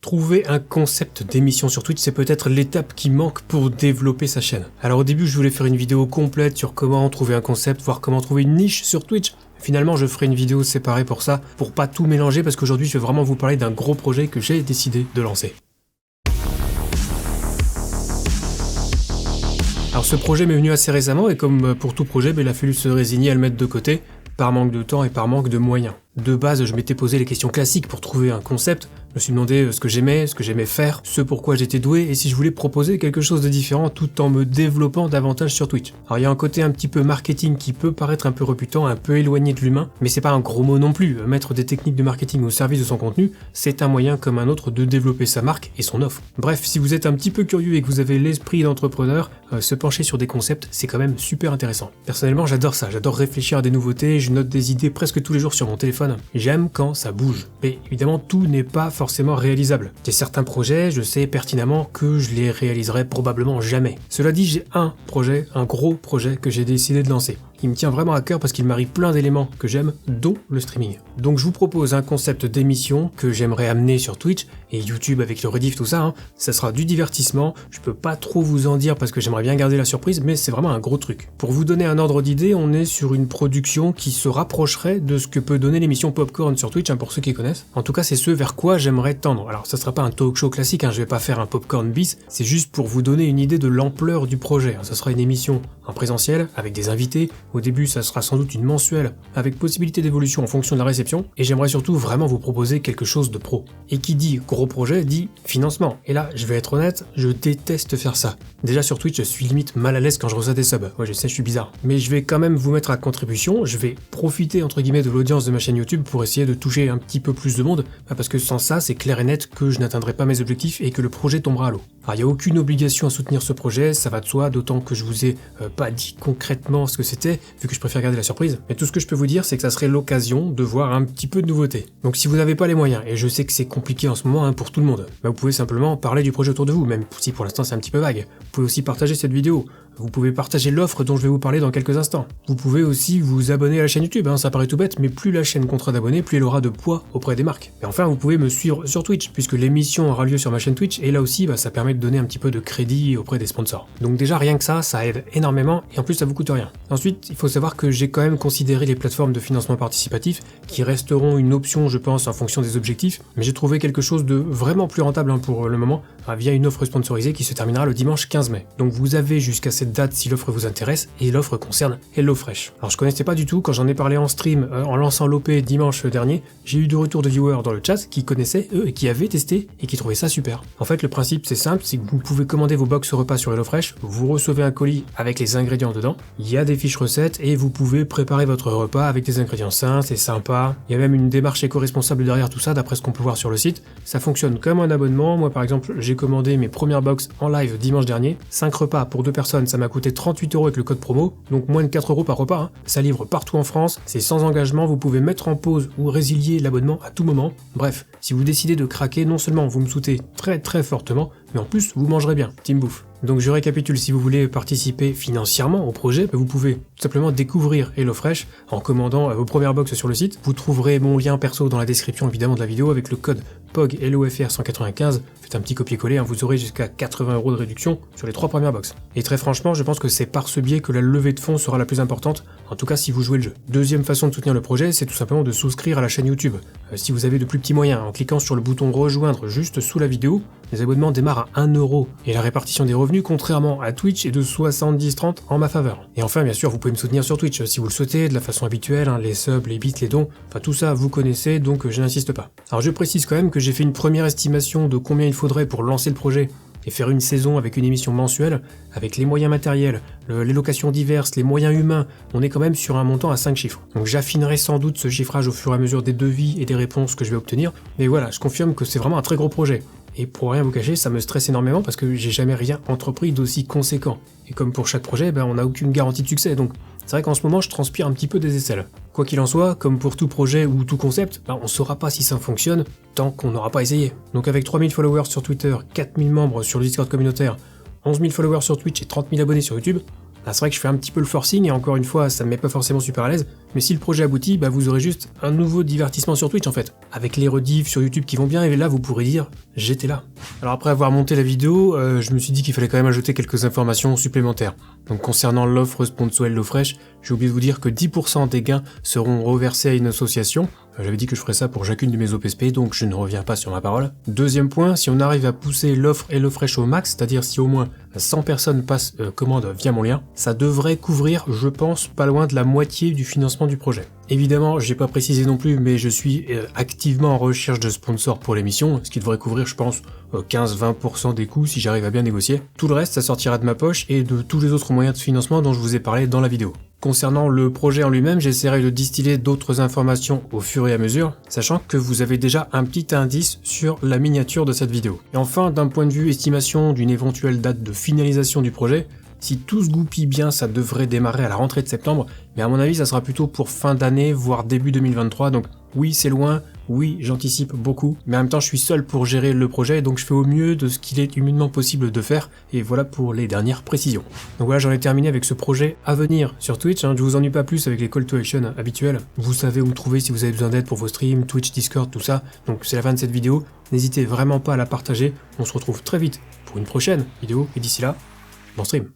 Trouver un concept d'émission sur Twitch, c'est peut-être l'étape qui manque pour développer sa chaîne. Alors au début, je voulais faire une vidéo complète sur comment trouver un concept, voir comment trouver une niche sur Twitch. Finalement, je ferai une vidéo séparée pour ça, pour pas tout mélanger, parce qu'aujourd'hui, je vais vraiment vous parler d'un gros projet que j'ai décidé de lancer. Alors ce projet m'est venu assez récemment, et comme pour tout projet, il a fallu se résigner à le mettre de côté, par manque de temps et par manque de moyens. De base, je m'étais posé les questions classiques pour trouver un concept. Je me suis demandé ce que j'aimais faire, ce pourquoi j'étais doué, et si je voulais proposer quelque chose de différent tout en me développant davantage sur Twitch. Alors il y a un côté un petit peu marketing qui peut paraître un peu rebutant, un peu éloigné de l'humain, mais c'est pas un gros mot non plus. Mettre des techniques de marketing au service de son contenu, c'est un moyen comme un autre de développer sa marque et son offre. Bref, si vous êtes un petit peu curieux et que vous avez l'esprit d'entrepreneur, se pencher sur des concepts, c'est quand même super intéressant. Personnellement, j'adore ça, j'adore réfléchir à des nouveautés, je note des idées presque tous les jours sur mon téléphone. J'aime quand ça bouge. Mais évidemment, tout n'est pas forcément réalisable. Il y a certains projets, je sais pertinemment que je les réaliserai probablement jamais. Cela dit, j'ai un gros projet que j'ai décidé de lancer. Il me tient vraiment à cœur parce qu'il marie plein d'éléments que j'aime, dont le streaming. Donc je vous propose un concept d'émission que j'aimerais amener sur Twitch et YouTube avec le rediff, tout ça. Ça sera du divertissement, je peux pas trop vous en dire parce que j'aimerais bien garder la surprise, mais c'est vraiment un gros truc. Pour vous donner un ordre d'idée, on est sur une production qui se rapprocherait de ce que peut donner l'émission Popcorn sur Twitch, pour ceux qui connaissent. En tout cas, c'est ce vers quoi j'aimerais tendre. Alors ça sera pas un talk show classique, je vais pas faire un Popcorn bis, c'est juste pour vous donner une idée de l'ampleur du projet. Ça sera une émission en présentiel, avec des invités. Au début, ça sera sans doute une mensuelle, avec possibilité d'évolution en fonction de la réception, et j'aimerais surtout vraiment vous proposer quelque chose de pro. Et qui dit gros projet, dit financement. Et là, je vais être honnête, je déteste faire ça. Déjà sur Twitch, je suis limite mal à l'aise quand je reçois des subs. Ouais, je sais, je suis bizarre. Mais je vais quand même vous mettre à contribution, je vais profiter entre guillemets de l'audience de ma chaîne YouTube pour essayer de toucher un petit peu plus de monde, parce que sans ça, c'est clair et net que je n'atteindrai pas mes objectifs et que le projet tombera à l'eau. Alors, il n'y a aucune obligation à soutenir ce projet, ça va de soi, d'autant que je vous ai pas dit concrètement ce que c'était, vu que je préfère garder la surprise. Mais tout ce que je peux vous dire, c'est que ça serait l'occasion de voir un petit peu de nouveauté. Donc si vous n'avez pas les moyens, et je sais que c'est compliqué en ce moment pour tout le monde, vous pouvez simplement parler du projet autour de vous, même si pour l'instant c'est un petit peu vague. Vous pouvez aussi partager cette vidéo. Vous pouvez partager l'offre dont je vais vous parler dans quelques instants. Vous pouvez aussi vous abonner à la chaîne YouTube, ça paraît tout bête, mais plus la chaîne comptera d'abonnés, plus elle aura de poids auprès des marques. Et enfin, vous pouvez me suivre sur Twitch, puisque l'émission aura lieu sur ma chaîne Twitch, et là aussi, ça permet de donner un petit peu de crédit auprès des sponsors. Donc déjà, rien que ça aide énormément, et en plus, ça vous coûte rien. Ensuite, il faut savoir que j'ai quand même considéré les plateformes de financement participatif, qui resteront une option, je pense, en fonction des objectifs, mais j'ai trouvé quelque chose de vraiment plus rentable pour le moment, via une offre sponsorisée qui se terminera le dimanche 15 mai. Donc vous avez jusqu'à cette date si l'offre vous intéresse, et l'offre concerne HelloFresh. Alors je connaissais pas du tout, quand j'en ai parlé en stream, en lançant l'OP dimanche dernier, j'ai eu de retours de viewers dans le chat qui connaissaient, eux, et qui avaient testé, et qui trouvaient ça super. En fait, le principe c'est simple, c'est que vous pouvez commander vos box repas sur HelloFresh, vous recevez un colis avec les ingrédients dedans, il y a des fiches recettes, et vous pouvez préparer votre repas avec des ingrédients sains, c'est sympa, il y a même une démarche éco-responsable derrière tout ça, d'après ce qu'on peut voir sur le site. Ça fonctionne comme un abonnement, moi par exemple, j'ai commandé mes premières box en live dimanche dernier, 5 repas pour 2 personnes, ça m'a coûté 38 € avec le code promo, donc moins de 4 € par repas. Ça livre partout en France, c'est sans engagement, vous pouvez mettre en pause ou résilier l'abonnement à tout moment. Bref, si vous décidez de craquer, non seulement vous me soutenez très très fortement, mais en plus vous mangerez bien, team bouffe. Donc je récapitule, si vous voulez participer financièrement au projet, vous pouvez tout simplement découvrir HelloFresh en commandant vos premières box sur le site. Vous trouverez mon lien perso dans la description évidemment de la vidéo avec le code POG LOFR 195. Faites un petit copier-coller, vous aurez jusqu'à 80 € de réduction sur les 3 premières box. Et très franchement, je pense que c'est par ce biais que la levée de fonds sera la plus importante, en tout cas si vous jouez le jeu. Deuxième façon de soutenir le projet, c'est tout simplement de souscrire à la chaîne YouTube. Si vous avez de plus petits moyens, en cliquant sur le bouton rejoindre juste sous la vidéo, les abonnements démarrent à 1 € et la répartition des revenus, contrairement à Twitch, est de 70-30 en ma faveur. Et enfin, bien sûr, vous pouvez me soutenir sur Twitch si vous le souhaitez, de la façon habituelle, les subs, les bits, les dons, tout ça vous connaissez, donc je n'insiste pas. Alors je précise quand même que j'ai fait une première estimation de combien il faudrait pour lancer le projet et faire une saison avec une émission mensuelle, avec les moyens matériels, les locations diverses, les moyens humains, on est quand même sur un montant à 5 chiffres. Donc j'affinerai sans doute ce chiffrage au fur et à mesure des devis et des réponses que je vais obtenir, mais voilà, je confirme que c'est vraiment un très gros projet. Et pour rien vous cacher, ça me stresse énormément parce que j'ai jamais rien entrepris d'aussi conséquent. Et comme pour chaque projet, on n'a aucune garantie de succès, donc c'est vrai qu'en ce moment je transpire un petit peu des aisselles. Quoi qu'il en soit, comme pour tout projet ou tout concept, on saura pas si ça fonctionne tant qu'on n'aura pas essayé. Donc avec 3000 followers sur Twitter, 4000 membres sur le Discord communautaire, 11 000 followers sur Twitch et 30 000 abonnés sur YouTube, c'est vrai que je fais un petit peu le forcing et encore une fois ça me met pas forcément super à l'aise, Mais si le projet aboutit, vous aurez juste un nouveau divertissement sur Twitch en fait, avec les rediffs sur YouTube qui vont bien, et là vous pourrez dire « j'étais là ». Alors après avoir monté la vidéo, je me suis dit qu'il fallait quand même ajouter quelques informations supplémentaires. Donc concernant l'offre sponsor HelloFresh, j'ai oublié de vous dire que 10% des gains seront reversés à une association. J'avais dit que je ferais ça pour chacune de mes OPSP, donc je ne reviens pas sur ma parole. Deuxième point, si on arrive à pousser l'offre HelloFresh au max, c'est-à-dire si au moins 100 personnes passent commande via mon lien, ça devrait couvrir, je pense, pas loin de la moitié du financement du projet. Évidemment, j'ai pas précisé non plus, mais je suis activement en recherche de sponsors pour l'émission, ce qui devrait couvrir, je pense, 15-20% des coûts si j'arrive à bien négocier. Tout le reste, ça sortira de ma poche et de tous les autres moyens de financement dont je vous ai parlé dans la vidéo. Concernant le projet en lui-même, j'essaierai de distiller d'autres informations au fur et à mesure, sachant que vous avez déjà un petit indice sur la miniature de cette vidéo. Et enfin, d'un point de vue estimation d'une éventuelle date de finalisation du projet, si tout se goupille bien, ça devrait démarrer à la rentrée de septembre, mais à mon avis, ça sera plutôt pour fin d'année, voire début 2023, donc oui, c'est loin, oui, j'anticipe beaucoup, mais en même temps, je suis seul pour gérer le projet, donc je fais au mieux de ce qu'il est humainement possible de faire, et voilà pour les dernières précisions. Donc voilà, j'en ai terminé avec ce projet à venir sur Twitch, je vous ennuie pas plus avec les call to action habituels, vous savez où me trouver si vous avez besoin d'aide pour vos streams, Twitch, Discord, tout ça, donc c'est la fin de cette vidéo, n'hésitez vraiment pas à la partager, on se retrouve très vite pour une prochaine vidéo, et d'ici là, bon stream.